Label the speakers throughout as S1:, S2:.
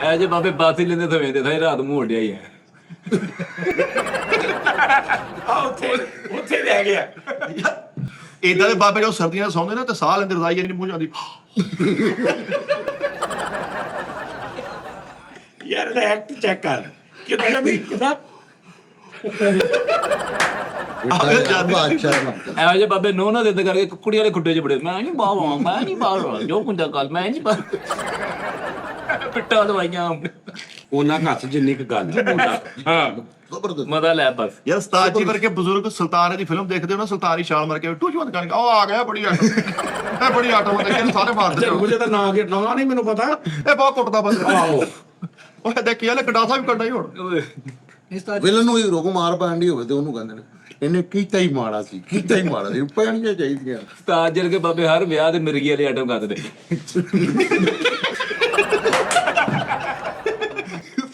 S1: ਐ ਜੇ ਬਾਬੇ ਬਾਤੀ ਲੈਂਦੇ ਤਾਂ ਵੇਂਦੇ ਤਾਂ ਰਾਤ ਨੂੰ ਉੱਡਿਆ ਹੀ ਹੈ।
S2: ਉੱਥੇ ਰਹਿ ਗਿਆ।
S3: ਏਦਾਂ ਦੇ ਬਾਬੇ ਜਦੋਂ ਸਰਦੀਆਂ ਸੌਂਦੇ ਨੇ ਤੇ ਸਾਹ ਲੈਂਦੇ ਰਜ਼ਾਈ ਨਹੀਂ ਮੂੰਹ ਜਾਂਦੀ।
S2: ਯਾਰ ਦਾ ਐਕਟ ਚੈੱਕ ਕਰ ਕਿਦਾਂ ਵੀ ਕਿਦਾਂ
S1: ਐ ਜੇ ਬਾਬੇ ਨੋ ਨਾ ਦਿੰਦੇ ਕਰਕੇ ਕੁੜੀ ਵਾਲੇ ਖੁੱਡੇ 'ਚ ਬੜੇ ਮੈਂ ਨਹੀਂ ਬਾਹਰ ਜੋ ਕੁੰਦਾ ਕੱਲ ਮੈਂ ਨਹੀਂ ਬਾਹਰ ਪਿੱਟਾ ਦਵਾਈਆਂ
S2: ਉਹਨਾਂ ਹੱਥ ਜਿੰਨੀ ਕੁ ਗੱਲ ਹਾਂ
S1: ਮਜ਼ਾ ਲੈ ਬਸ।
S3: ਯਾਰ ਉਸਤਾਦ ਜੀ ਵਰਗੇ ਬਜ਼ੁਰਗ ਸੁਲਤਾਨ ਦੀ ਫਿਲਮ ਦੇਖਦੇ ਹੋ ਨਾ, ਸੁਲਤਾਨ ਦੀ ਛਾਲ ਮਾਰ ਕੇ ਟੂ ਚਵੰਦ ਕਰਨਗੇ ਉਹ ਆ ਗਿਆ ਬੜੀ ਆਟੋ ਇਹ ਬੜੀ ਆਟੋ ਬੰਦੇ ਕਿ ਸਾਰੇ ਮਾਰਦੇ
S2: ਮੁਝੇ ਤਾਂ ਨਾਂ ਨਹੀਂ ਮੈਨੂੰ ਪਤਾ।
S3: ਇਹ ਬਹੁਤ ਕੁੱਟਦਾ ਬੰਦਾ।
S2: ਆਹੋ
S3: ਉਹ ਦੇਖੀ ਵਾਲੇ ਗੰਡਾਸਾ ਵੀ ਕੱਢਾ ਹੀ ਹੁਣ।
S4: ਵਿਲਨ ਨੂੰ ਹੀਰੋ ਕੋ ਮਾਰ ਪੈਂਦੀ ਹੋਵੇ ਤੇ ਉਹਨੂੰ ਕਹਿੰਦੇ ਨੇ ਇਹਨੇ ਕੀਤਾ ਹੀ ਮਾੜਾ ਸੀ ਪੈਣੀਆਂ ਚਾਹੀਦੀਆਂ।
S1: ਉਸਤਾਦ ਜੀ ਵਰਗੇ ਬਾਬੇ ਹਰ ਵਿਆਹ ਤੇ ਮਿਰਗੀ ਵਾਲੇ ਆਟਮ ਕਰਦੇ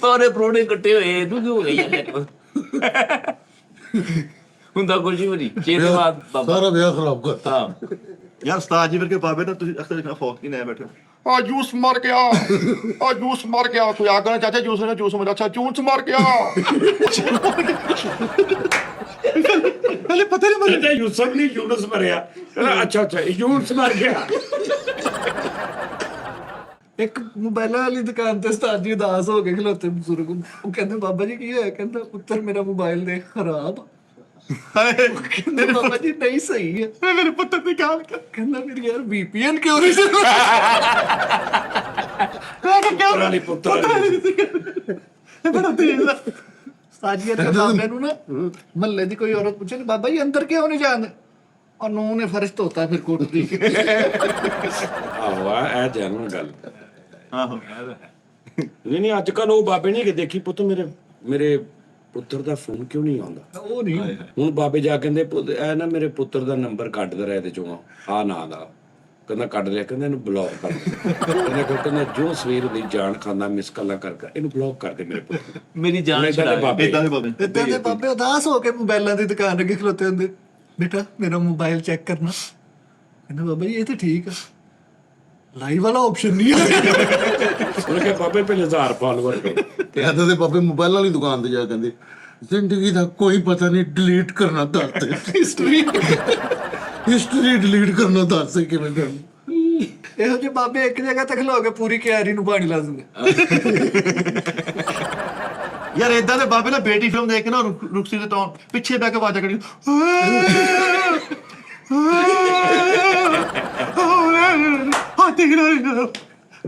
S1: ਸਾਰੇ ਪ੍ਰੋਣੇ ਕੱਟੇ ਹੋਏ ਤੂੰ ਕਿਉਂ ਗਈ ਹੁੰਦਾ ਕੁਝ ਵੀ ਨਹੀਂ ਚੇਤੇ ਬਾਅਦ ਬਾਬਾ
S4: ਸਾਰਾ ਵਿਆਹ ਖਰਾਬ ਕਰਤਾ।
S1: ਹਾਂ
S3: ਯਾਰ ਉਸਤਾਦ ਜੀ ਵਰਗੇ ਬਾਬੇ ਨਾ ਤੁਸੀਂ ਅਕਸਰ ਦੇਖਣਾ ਫੌਕ ਹੀ ਨਾ ਬੈਠੇ ਆ ਜੂਸ ਮਰ ਗਿਆ ਆ ਜੂਸ ਮਰ ਗਿਆ ਕੋਈ ਆਗਣਾ ਚਾਚਾ ਜੂਸ ਨੇ ਜੂਸ ਮਰ ਅੱਛਾ ਜੂਸ ਮਰ ਗਿਆ ਹਲੇ ਪਤਾ ਨਹੀਂ ਮਰ
S2: ਤੇ ਯੂਸਫ ਨਹੀਂ ਯੂਨਸ ਮਰਿਆ। ਅੱਛਾ ਯੂਨਸ ਮਰ ਗਿਆ।
S5: ਇੱਕ ਮੋਬਾਈਲਾਂ ਵਾਲੀ ਦੁਕਾਨ ਤੇ ਉਸਤਾਦ ਜੀ ਉਦਾਸ ਹੋ ਕੇ ਖਲੋਤੇ ਬਜ਼ੁਰਗ। ਉਹ ਕਹਿੰਦੇ ਬਾਬਾ ਜੀ ਕੀ ਹੋਇਆ? ਕਹਿੰਦਾ ਪੁੱਤਰ ਮੇਰਾ ਮੋਬਾਈਲ ਦੇਖ ਖਰਾਬ। ਕਹਿੰਦੇ ਬਾਬਾ ਜੀ ਨਹੀਂ ਸਹੀ ਹੈ।
S3: ਮੇਰੇ ਪੁੱਤਰ ਦੀ ਗੱਲ ਕਰ
S5: ਕਹਿੰਦਾ ਫਿਰ ਯਾਰ VPN ਕਿਉਂ ਨਹੀਂ ਸੀ?
S2: ਪੁੱਤਰ
S3: ਬੜਾ ਤੇਜ਼ ਦਾ
S5: ਉਸਤਾਦ ਜੀ ਦੇ ਬਾਬੇ ਨੂੰ ਨਾ ਮਹੱਲੇ ਦੀ ਕੋਈ ਔਰਤ ਪੁੱਛੇ ਬਾਬਾ ਜੀ ਅੰਦਰ ਕਿਉਂ ਨਹੀਂ ਜਾਂਦੇ? ਔਰ ਨੂੰ ਨੇ ਫਰਸ਼ ਧੋਤਾ ਫਿਰ ਕੁੱਟਦੀ।
S2: ਆਹੋ ਇਹ ਜੈਨੂਨ ਗੱਲ।
S3: ਆਹੋ
S2: ਨਹੀਂ ਅੱਜ ਕੱਲ ਉਹ ਬਾਬੇ ਨਹੀਂ ਕਿ ਦੇਖੀ ਪੁੱਤ ਮੇਰੇ ਪੁੱਤਰ ਦਾ ਫੋਨ ਕਿਉਂ ਨਹੀਂ ਆਉਂਦਾ।
S5: ਉਹ ਨਹੀਂ
S2: ਹੁਣ ਬਾਬੇ ਜਾ ਕਹਿੰਦੇ ਇਹ ਨਾ ਮੇਰੇ ਪੁੱਤਰ ਦਾ ਨੰਬਰ ਕੱਢ ਦੇ ਰਿਹਾ ਇਹਦੇ ਚੋਂ ਆ ਨਾਂ ਦਾ। ਕਹਿੰਦਾ ਕੱਢ ਲਿਆ। ਕਹਿੰਦਾ ਇਹਨੂੰ ਬਲੌਕ ਕਰ ਦੇ। ਕਹਿੰਦਾ ਜੋ ਸਵੇਰ ਦੀ ਜਾਣ ਖਾਂਦਾ ਮਿਸ ਕਾਲਾਂ ਕਰ ਇਹਨੂੰ ਬਲੌਕ ਕਰ ਦੇ ਮੇਰੇ ਪੁੱਤ।
S1: ਮੇਰੀ ਜਾਨ ਛਡਾ
S2: ਬਾਬੇ
S3: ਏਦਾਂ ਦੇ ਬਾਬੇ
S5: ਏਦਾਂ ਦੇ ਬਾਬੇ ਉਦਾਸ ਹੋ ਕੇ ਮੋਬਾਈਲਾਂ ਦੀ ਦੁਕਾਨ ਅੱਗੇ ਖਲੋਤੇ ਹੁੰਦੇ। ਬੇਟਾ ਮੇਰਾ ਮੋਬਾਈਲ ਚੈੱਕ ਕਰਨਾ। ਕਹਿੰਦਾ ਬਾਬਾ ਜੀ ਇਹ ਤਾਂ ਠੀਕ ਆ, ਲਾਈਵ ਵਾਲਾ ਆਪਸ਼ਨ ਨਹੀਂ ਹੈ।
S2: ਉਹਨੇ ਕਿਹਾ ਬਾਬੇ ਪਹਿਲੇ 1000 ਫਾਲੋਅਰ ਕਰੋ।
S4: ਤੇ ਏਦਾਂ ਦੇ ਬਾਬੇ ਮੋਬਾਈਲਾਂ ਵਾਲੀ ਦੁਕਾਨ ਤੇ ਜਾ ਕੇ ਕਹਿੰਦੇ ਜ਼ਿੰਦਗੀ ਦਾ ਕੋਈ ਪਤਾ ਨਹੀਂ ਡਿਲੀਟ ਕਰਨਾ ਦੱਸ ਦੇ। ਹਿਸਟਰੀ ਡਿਲੀਟ ਕਰਨਾ ਦੱਸ ਕਿਵੇਂ ਕਰਨਾ।
S5: ਇਹੋ ਜਿਹੇ ਬਾਬੇ ਇੱਕ ਜਗ੍ਹਾ ਤੇ ਖਲੋ ਕੇ ਪੂਰੀ ਕਿਆਰੀ ਨੂੰ ਪਾਣੀ ਲਾ ਦਿੰਦੇ।
S3: ਯਾਰ ਏਦਾਂ ਦੇ ਬਾਬੇ ਨਾ ਬੇਟੀ ਫਿਲਮ ਦੇਖ ਕੇ ਨਾ ਰੁਕਸੀ ਦੇ ਤੋਂ ਪਿੱਛੇ ਬੈ ਕੇ ਆਵਾਜ਼ਾਂ ਕੱਢੀ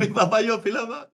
S3: ਬਾਬਾ ਜੀ ਉਹ ਫਿਲਮ